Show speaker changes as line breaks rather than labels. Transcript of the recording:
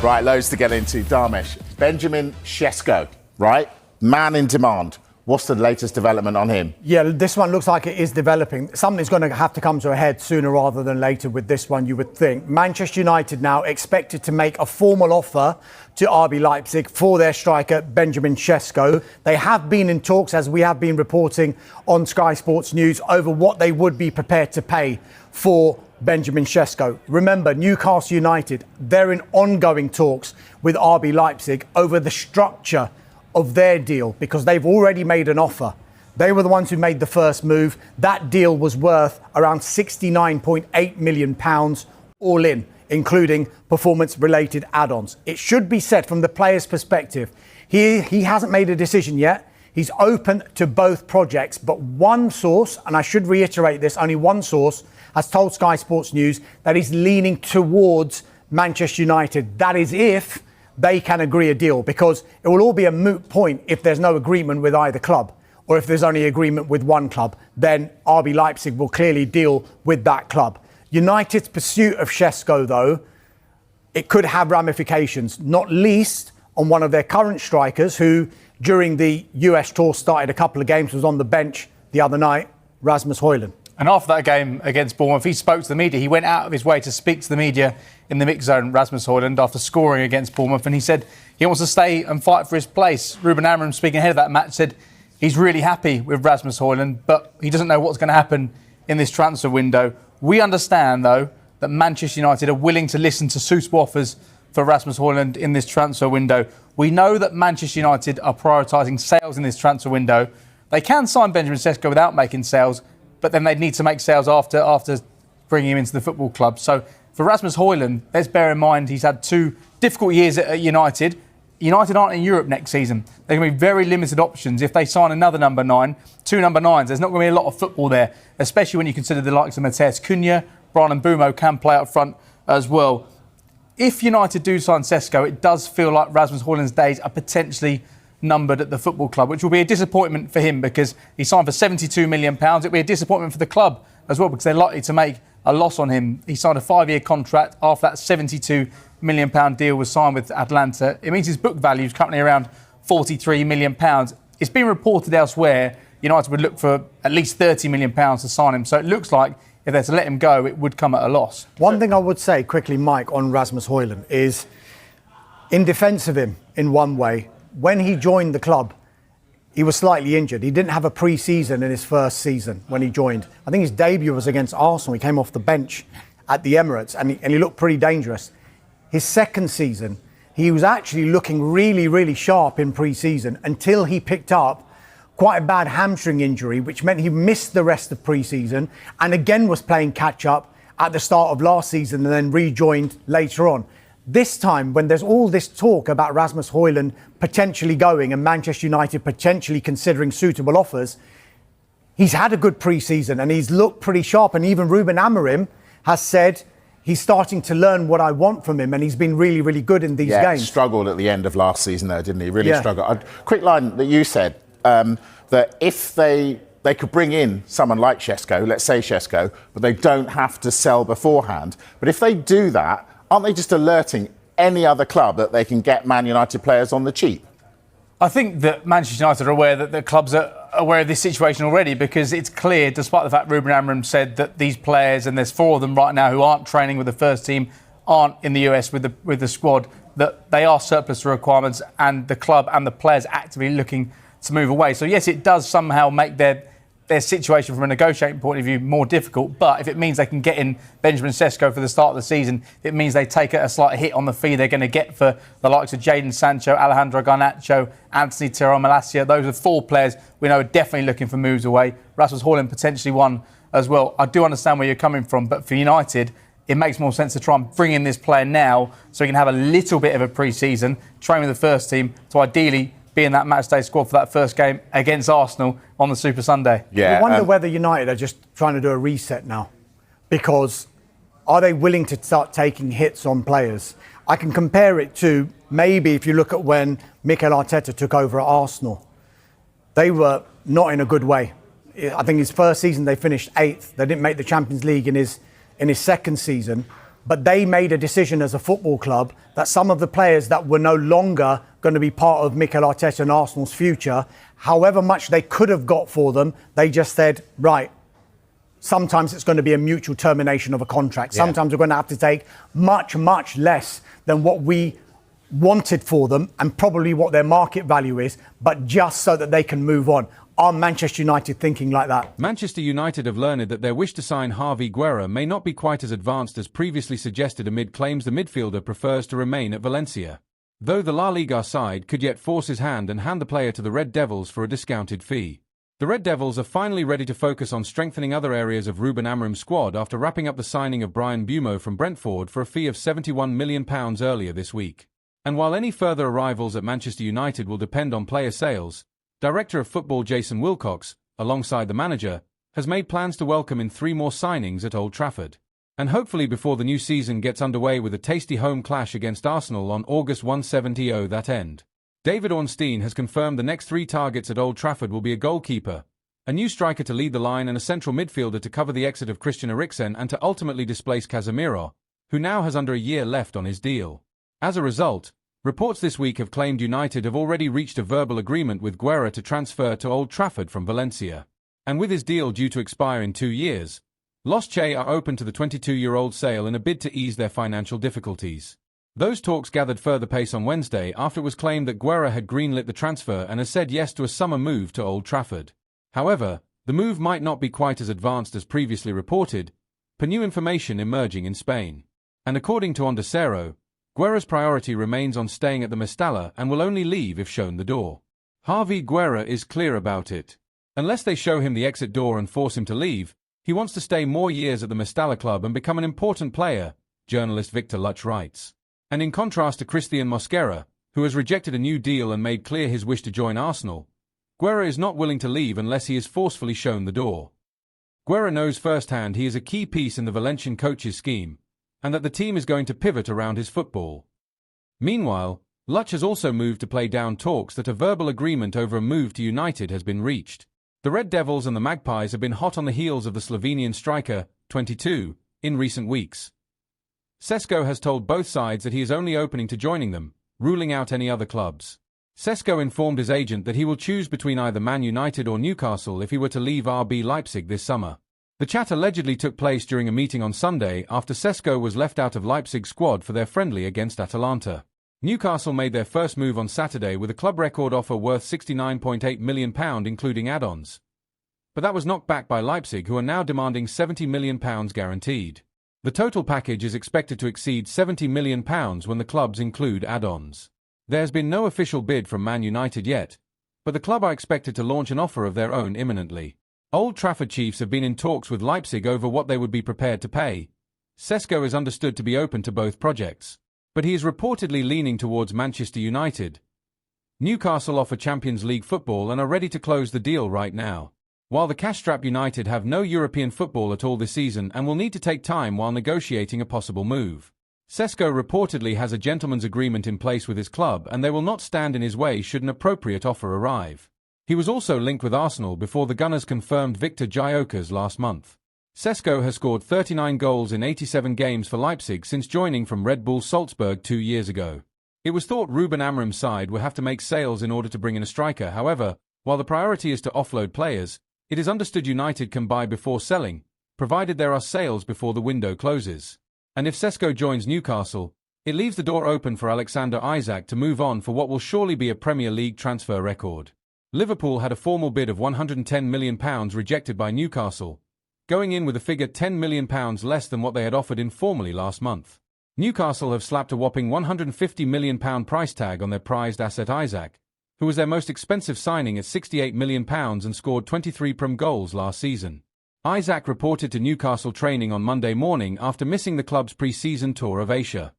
Right, loads to get into. Dharmesh, Benjamin Sesko, right? Man in demand. What's the latest development on him?
Yeah, this one looks like it is developing. Something's going to have to come to a head sooner rather than later with this one, you would think. Manchester United now expected to make a formal offer to RB Leipzig for their striker, Benjamin Sesko. They have been in talks, as we have been reporting on Sky Sports News, over what they would be prepared to pay for Benjamin Sesko. Remember, Newcastle United, they're in ongoing talks with RB Leipzig over the structure of their deal because they've already made an offer. They were the ones who made the first move. That deal was worth around £69.8 million all in, including performance-related add-ons. It should be said from the player's perspective, he hasn't made a decision yet. He's open to both projects, but one source, and I should reiterate this, only one source has told Sky Sports News that he's leaning towards Manchester United. That is if they can agree a deal, because it will all be a moot point if there's no agreement with either club, or if there's only agreement with one club, then RB Leipzig will clearly deal with that club. United's pursuit of Sesko, though, it could have ramifications, not least on one of their current strikers who, during the US tour, started a couple of games, was on the bench the other night, Rasmus Hojlund.
And after that game against Bournemouth, he spoke to the media. He went out of his way to speak to the media in the mix zone, Rasmus Hojlund, after scoring against Bournemouth. And he said he wants to stay and fight for his place. Ruben Amorim, speaking ahead of that match, said he's really happy with Rasmus Hojlund, but he doesn't know what's going to happen in this transfer window. We understand, though, that Manchester United are willing to listen to suitable offers for Rasmus Hojlund in this transfer window. We know that Manchester United are prioritising sales in this transfer window. They can sign Benjamin Sesko without making sales, but then they'd need to make sales after bringing him into the football club. So for Rasmus Hojlund, let's bear in mind he's had 2 difficult years at United. United aren't in Europe next season. There are going to be very limited options. If they sign another number 9, 2 number 9s, there's not going to be a lot of football there, especially when you consider the likes of Matheus Cunha, Brian Mbeumo can play up front as well. If United do sign Sesko, it does feel like Rasmus Hojlund's days are potentially numbered at the football club, which will be a disappointment for him because he signed for £72 million. It'll be a disappointment for the club as well because they're likely to make a loss on him. He signed a 5-year contract after that £72 million deal was signed with Atlanta. It means his book value is currently around £43 million. It's been reported elsewhere United would look for at least £30 million to sign him. So it looks like if they're to let him go, it would come at a loss. One
thing I would say quickly, Mike, on Rasmus Hojlund is, in defence of him, in one way, when he joined the club, he was slightly injured. He didn't have a pre-season in his first season when he joined. I think his debut was against Arsenal. He came off the bench at the Emirates and he looked pretty dangerous. His second season, he was actually looking really, really sharp in pre-season until he picked up quite a bad hamstring injury, which meant he missed the rest of pre-season and again was playing catch-up at the start of last season and then rejoined later on. This time, when there's all this talk about Rasmus Hojlund potentially going and Manchester United potentially considering suitable offers, he's had a good pre-season and he's looked pretty sharp. And even Ruben Amorim has said he's starting to learn what I want from him and he's been really, really good in these games.
Struggled at the end of last season, though, didn't he? Really struggled. Quick line that you said, that if they could bring in someone like Sesko, let's say Sesko, but they don't have to sell beforehand. But if they do that, aren't they just alerting any other club that they can get Man United players on the cheap?
I think that Manchester United are aware that the clubs are aware of this situation already because it's clear, despite the fact Ruben Amorim said that these players, and there's 4 of them right now who aren't training with the first team, aren't in the US with the squad, that they are surplus to requirements and the club and the players actively looking to move away. So yes, it does somehow make their situation from a negotiating point of view more difficult, but if it means they can get in Benjamin Sesko for the start of the season, it means they take a slight hit on the fee they're going to get for the likes of Jadon Sancho, Alejandro Garnacho, Anthony Terrell Malacia. Those are 4 players we know are definitely looking for moves away. Rasmus Hojlund potentially one as well. I do understand where you're coming from, but for United, it makes more sense to try and bring in this player now so he can have a little bit of a pre-season, train with the first team, to ideally be in that matchday squad for that first game against Arsenal on the Super Sunday.
Yeah, I wonder whether United are just trying to do a reset now, because are they willing to start taking hits on players? I can compare it to maybe if you look at when Mikel Arteta took over at Arsenal. They were not in a good way. I think his first season they finished 8th. They didn't make the Champions League in his second season. but they made a decision as a football club that some of the players that were no longer going to be part of Mikel Arteta and Arsenal's future, however much they could have got for them, they just said, right, sometimes it's going to be a mutual termination of a contract.
Yeah.
Sometimes we're going to have to take much, much less than what we wanted for them and probably what their market value is, but just so that they can move on. Are Manchester United thinking like that?
Manchester United have learned that their wish to sign Javi Guerra may not be quite as advanced as previously suggested amid claims the midfielder prefers to remain at Valencia. Though the La Liga side could yet force his hand and hand the player to the Red Devils for a discounted fee. The Red Devils are finally ready to focus on strengthening other areas of Ruben Amorim's squad after wrapping up the signing of Brian Bumo from Brentford for a fee of £71 million earlier this week. And while any further arrivals at Manchester United will depend on player sales, Director of Football Jason Wilcox, alongside the manager, has made plans to welcome in 3 more signings at Old Trafford. And hopefully before the new season gets underway with a tasty home clash against Arsenal on August 170 that end. David Ornstein has confirmed the next 3 targets at Old Trafford will be a goalkeeper, a new striker to lead the line and a central midfielder to cover the exit of Christian Eriksen and to ultimately displace Casemiro, who now has under a year left on his deal. As a result, reports this week have claimed United have already reached a verbal agreement with Guerra to transfer to Old Trafford from Valencia. And with his deal due to expire in 2 years, Los Che are open to the 22-year-old sale in a bid to ease their financial difficulties. Those talks gathered further pace on Wednesday after it was claimed that Guerra had greenlit the transfer and has said yes to a summer move to Old Trafford. However, the move might not be quite as advanced as previously reported, per new information emerging in Spain. And according to Onda Cero, Guerra's priority remains on staying at the Mestalla and will only leave if shown the door. Javi Guerra is clear about it. Unless they show him the exit door and force him to leave, he wants to stay more years at the Mestalla club and become an important player, journalist Victor Luch writes. And in contrast to Christian Mosquera, who has rejected a new deal and made clear his wish to join Arsenal, Guerra is not willing to leave unless he is forcefully shown the door. Guerra knows firsthand he is a key piece in the Valencian coach's scheme, and that the team is going to pivot around his football. Meanwhile, Luch has also moved to play down talks that a verbal agreement over a move to United has been reached. The Red Devils and the Magpies have been hot on the heels of the Slovenian striker, 22, in recent weeks. Sesko has told both sides that he is only opening to joining them, ruling out any other clubs. Sesko informed his agent that he will choose between either Man United or Newcastle if he were to leave RB Leipzig this summer. The chat allegedly took place during a meeting on Sunday after Sesko was left out of Leipzig's squad for their friendly against Atalanta. Newcastle made their first move on Saturday with a club record offer worth £69.8 million including add-ons. But that was knocked back by Leipzig, who are now demanding £70 million guaranteed. The total package is expected to exceed £70 million when the clubs include add-ons. There has been no official bid from Man United yet, but the club are expected to launch an offer of their own imminently. Old Trafford chiefs have been in talks with Leipzig over what they would be prepared to pay. Sesko is understood to be open to both projects, but he is reportedly leaning towards Manchester United. Newcastle offer Champions League football and are ready to close the deal right now, while the cash-strapped United have no European football at all this season and will need to take time while negotiating a possible move. Sesko reportedly has a gentleman's agreement in place with his club and they will not stand in his way should an appropriate offer arrive. He was also linked with Arsenal before the Gunners confirmed Victor Gyökeres last month. Sesko has scored 39 goals in 87 games for Leipzig since joining from Red Bull Salzburg 2 years ago. It was thought Ruben Amorim's side would have to make sales in order to bring in a striker. However, while the priority is to offload players, it is understood United can buy before selling, provided there are sales before the window closes. And if Sesko joins Newcastle, it leaves the door open for Alexander Isak to move on for what will surely be a Premier League transfer record. Liverpool had a formal bid of £110 million rejected by Newcastle, going in with a figure £10 million less than what they had offered informally last month. Newcastle have slapped a whopping £150 million price tag on their prized asset Isak, who was their most expensive signing at £68 million and scored 23 Prem goals last season. Isak reported to Newcastle training on Monday morning after missing the club's pre-season tour of Asia.